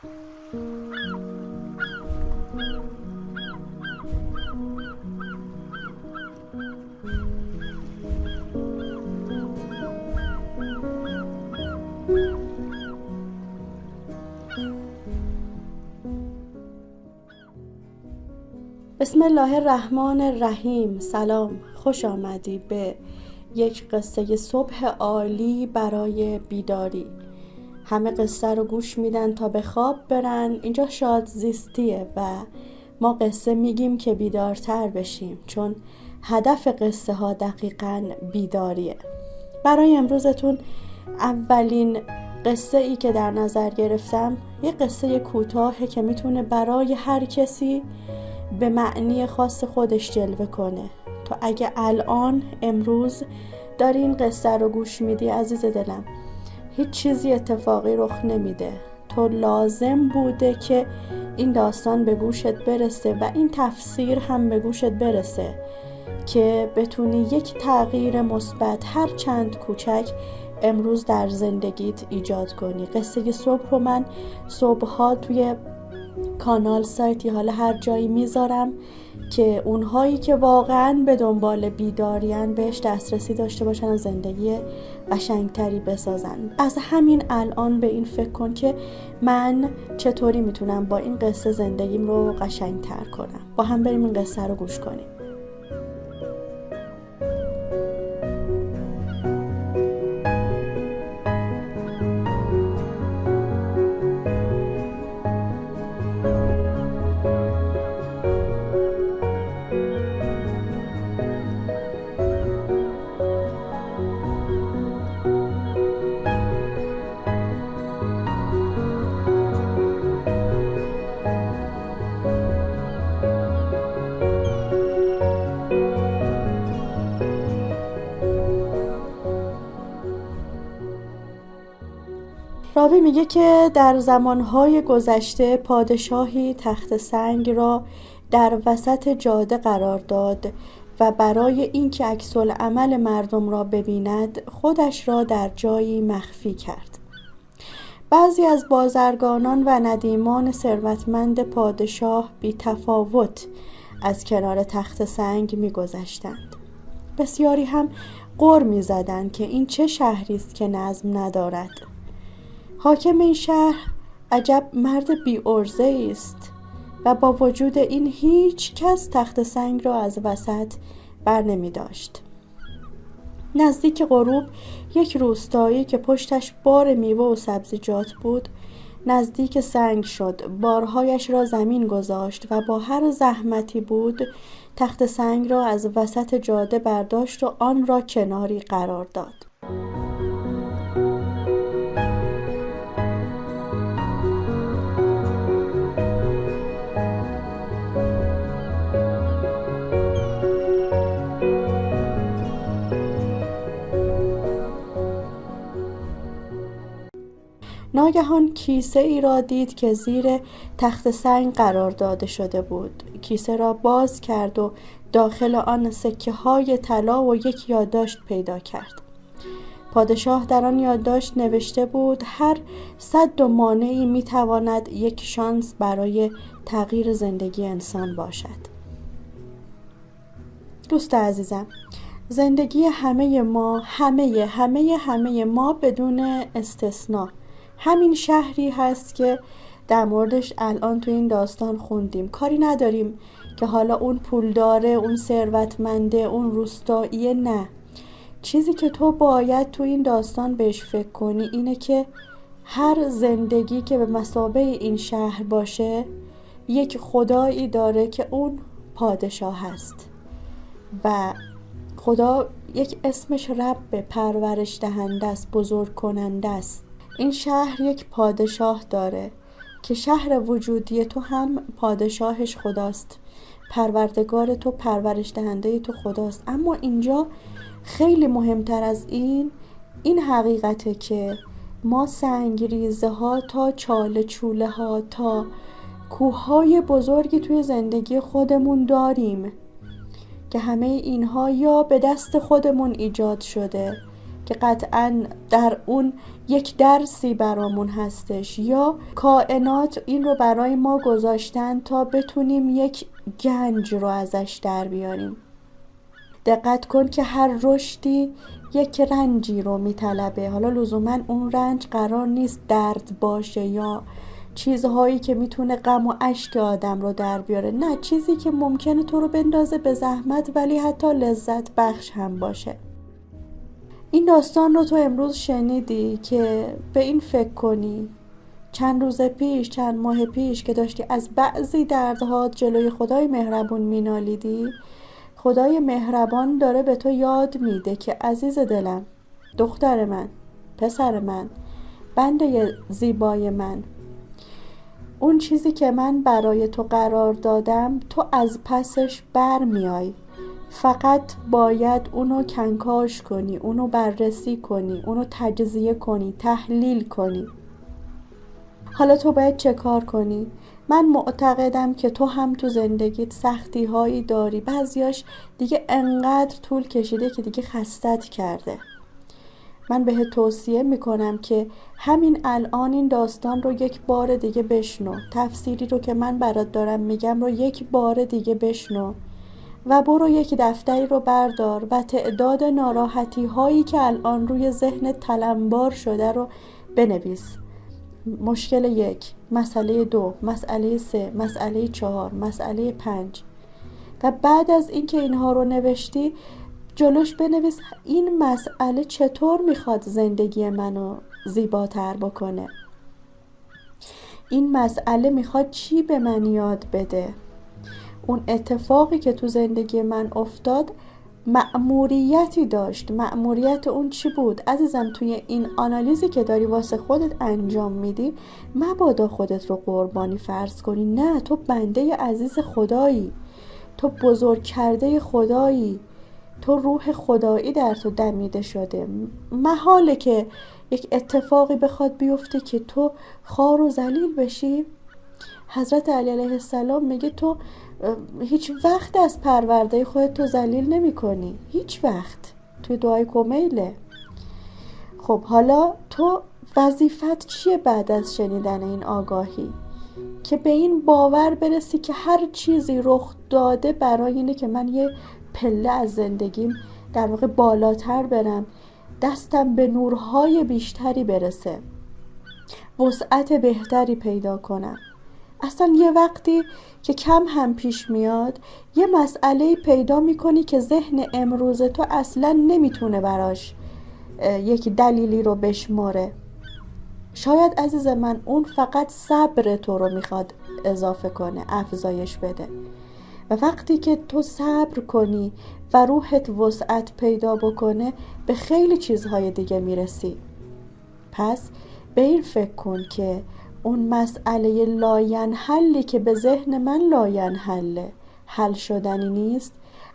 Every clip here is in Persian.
بسم الله الرحمن الرحیم. سلام، خوش آمدی به یک قصه صبح عالی برای بیداری. همه قصه رو گوش میدن تا به خواب برن. اینجا شاد زیستیه و ما قصه میگیم که بیدارتر بشیم، چون هدف قصه ها دقیقاً بیداریه. برای امروزتون اولین قصه ای که در نظر گرفتم یک قصه کوتاهه که میتونه برای هر کسی به معنی خاص خودش جلوه کنه. تو اگه الان امروز داری این قصه رو گوش میدی عزیز دلم، هیچ چیزی اتفاقی رخ نمیده. تو لازم بوده که این داستان به گوشت برسه و این تفسیر هم به گوشت برسه که بتونی یک تغییر مثبت هر چند کوچک امروز در زندگیت ایجاد کنی. قصه صبح رو من صبحها توی کانال، سایتی، حالا هر جایی میذارم که اونهایی که واقعاً به دنبال بیداریان بهش دسترسی داشته باشن و زندگی قشنگتری بسازن. از همین الان به این فکر کن که من چطوری میتونم با این قصه زندگیم رو قشنگتر کنم. با هم بریم این قصه رو گوش کنیم. راوی میگه که در زمانهای گذشته پادشاهی تخت سنگ را در وسط جاده قرار داد و برای اینکه عکس‌العمل مردم را ببیند خودش را در جایی مخفی کرد. بعضی از بازرگانان و ندیمان ثروتمند پادشاه بی تفاوت از کنار تخت سنگ می‌گذشتند. بسیاری هم غر می‌زدند که این چه شهری است که نظم ندارد. حاکم این شهر عجب مرد بی عرضه است و با وجود این هیچ کس تخت سنگ را از وسط بر نمی داشت. نزدیک غروب یک روستایی که پشتش بار میوه و سبزیجات بود نزدیک سنگ شد، بارهایش را زمین گذاشت و با هر زحمتی بود تخت سنگ را از وسط جاده برداشت و آن را کناری قرار داد. ناگهان کیسه ای را دید که زیر تخت سنگ قرار داده شده بود. کیسه را باز کرد و داخل آن سکه های طلا و یک یادداشت پیدا کرد. پادشاه در آن یادداشت نوشته بود هر سد و مانعی میتواند یک شانس برای تغییر زندگی انسان باشد. دوست عزیزم، زندگی همه ما بدون استثناء همین شهری هست که در موردش الان تو این داستان خوندیم. کاری نداریم که حالا اون پولداره، اون ثروتمنده، اون روستاییه، نه. چیزی که تو باید تو این داستان بهش فکر کنی اینه که هر زندگی که به مثابه این شهر باشه یک خدایی داره که اون پادشاه هست و خدا یک اسمش رب، پرورش دهنده است، بزرگ کننده است. این شهر یک پادشاه داره که شهر وجودی تو هم پادشاهش خداست، پروردگار تو، پرورش دهنده تو خداست. اما اینجا خیلی مهمتر از این حقیقته که ما سنگریزه ها تا چاله چوله ها تا کوههای بزرگی توی زندگی خودمون داریم که همه اینها یا به دست خودمون ایجاد شده که قطعاً در اون یک درسی برامون هستش، یا کائنات این رو برای ما گذاشتن تا بتونیم یک گنج رو ازش در بیاریم. دقت کن که هر رشدی یک رنجی رو میطلبه. حالا لزوما اون رنج قرار نیست درد باشه یا چیزهایی که میتونه غم و اشک آدم رو در بیاره، نه، چیزی که ممکنه تو رو بندازه به زحمت ولی حتی لذت بخش هم باشه. این داستان رو تو امروز شنیدی که به این فکر کنی چند روز پیش، چند ماه پیش که داشتی از بعضی دردها جلوی خدای مهربون مینالیدی، خدای مهربان داره به تو یاد میده که عزیز دلم، دختر من، پسر من، بنده زیبای من، اون چیزی که من برای تو قرار دادم تو از پسش بر میای. فقط باید اونو کنکاش کنی، اونو بررسی کنی، اونو تجزیه کنی، تحلیل کنی. حالا تو باید چه کار کنی؟ من معتقدم که تو هم تو زندگیت سختی هایی داری، بعضیاش دیگه انقدر طول کشیده که دیگه خستت کرده. من بهت توصیه میکنم که همین الان این داستان رو یک بار دیگه بشنو، تفسیری رو که من برات دارم میگم رو یک بار دیگه بشنو و برو یک دفتری رو بردار و تعداد ناراحتی هایی که الان روی ذهن تلمبار شده رو بنویس. مشکل 1، مسئله 2، مسئله 3، مسئله 4، مسئله 5. و بعد از اینکه اینها رو نوشتی جلوش بنویس این مسئله چطور میخواد زندگی منو زیباتر بکنه، این مسئله میخواد چی به من یاد بده. اون اتفاقی که تو زندگی من افتاد مأموریتی داشت. مأموریت اون چی بود؟ عزیزم، توی این آنالیزی که داری واسه خودت انجام میدی مبادا خودت رو قربانی فرض کنی. نه، تو بنده عزیز خدایی، تو بزرگ کرده خدایی، تو روح خدایی در تو دمیده شده. محاله که یک اتفاقی بخواد بیفته که تو خوار و ذلیل بشی. حضرت علی علیه السلام میگه تو هیچ وقت از پرورده خودت تو ذلیل نمی کنی، هیچ وقت. توی دعای کمیله. خب حالا تو وظیفت چیه بعد از شنیدن این آگاهی؟ که به این باور برسی که هر چیزی رخ داده برای اینه که من یه پله از زندگیم در واقع بالاتر برم، دستم به نورهای بیشتری برسه، وسعت بهتری پیدا کنم. اصلا یه وقتی که کم هم پیش میاد یه مسئله پیدا میکنی که ذهن امروز تو اصلا نمیتونه براش یک دلیلی رو بشماره. شاید عزیز من اون فقط صبر تو رو میخواد اضافه کنه، افزایش بده. و وقتی که تو صبر کنی و روحت وسعت پیدا بکنه به خیلی چیزهای دیگه میرسی. پس به این فکر کن که اون مسئله لاینحلی که به ذهن من لاینحله، حل شدنی نیست،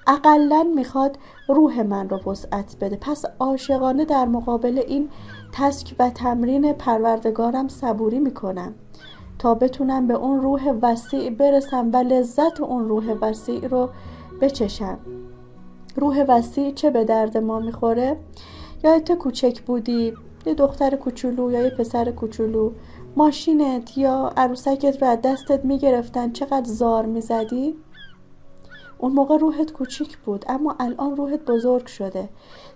اقلن میخواد روح من رو وسعت بده. پس عاشقانه در مقابل این تسک و تمرین پروردگارم صبوری میکنم تا بتونم به اون روح وسیع برسم و لذت اون روح وسیع رو بچشم. روح وسیع چه به درد ما میخوره؟ یادت کوچک بودی، یه دختر کوچولو یا یه پسر کوچولو ماشینت یا عروسکت رو از دستت میگرفتن، چقدر زار میزدی؟ اون موقع روحت کوچیک بود، اما الان روحت بزرگ شده،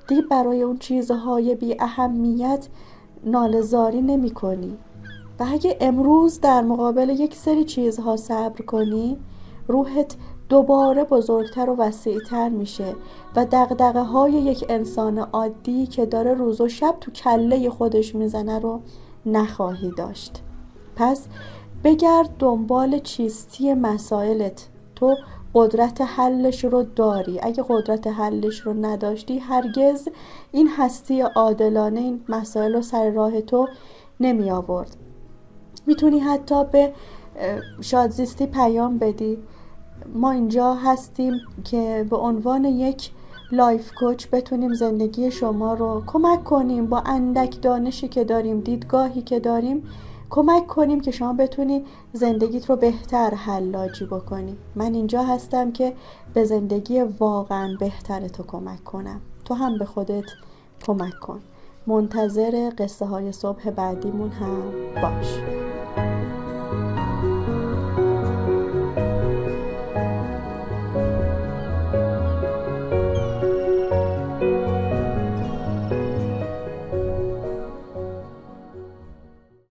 دیگه برای اون چیزهای بی اهمیت ناله‌زاری نمی کنی. و اگه امروز در مقابل یک سری چیزها صبر کنی، روحت دوباره بزرگتر و وسیعتر میشه و دغدغه های یک انسان عادی که داره روز و شب تو کله خودش میزنه رو نخواهی داشت. پس بگرد دنبال چیستی مسائلت. تو قدرت حلش رو داری. اگه قدرت حلش رو نداشتی هرگز این هستی عادلانه این مسائل رو سر راه تو نمی آورد. میتونی حتی به شادزیستی پیام بدی. ما اینجا هستیم که به عنوان یک لایف کوچ بتونیم زندگی شما رو کمک کنیم، با اندک دانشی که داریم، دیدگاهی که داریم کمک کنیم که شما بتونی زندگیت رو بهتر حلاجی بکنی. من اینجا هستم که به زندگی واقعا بهتر تو کمک کنم. تو هم به خودت کمک کن. منتظر قصه های صبح بعدیمون هم باش.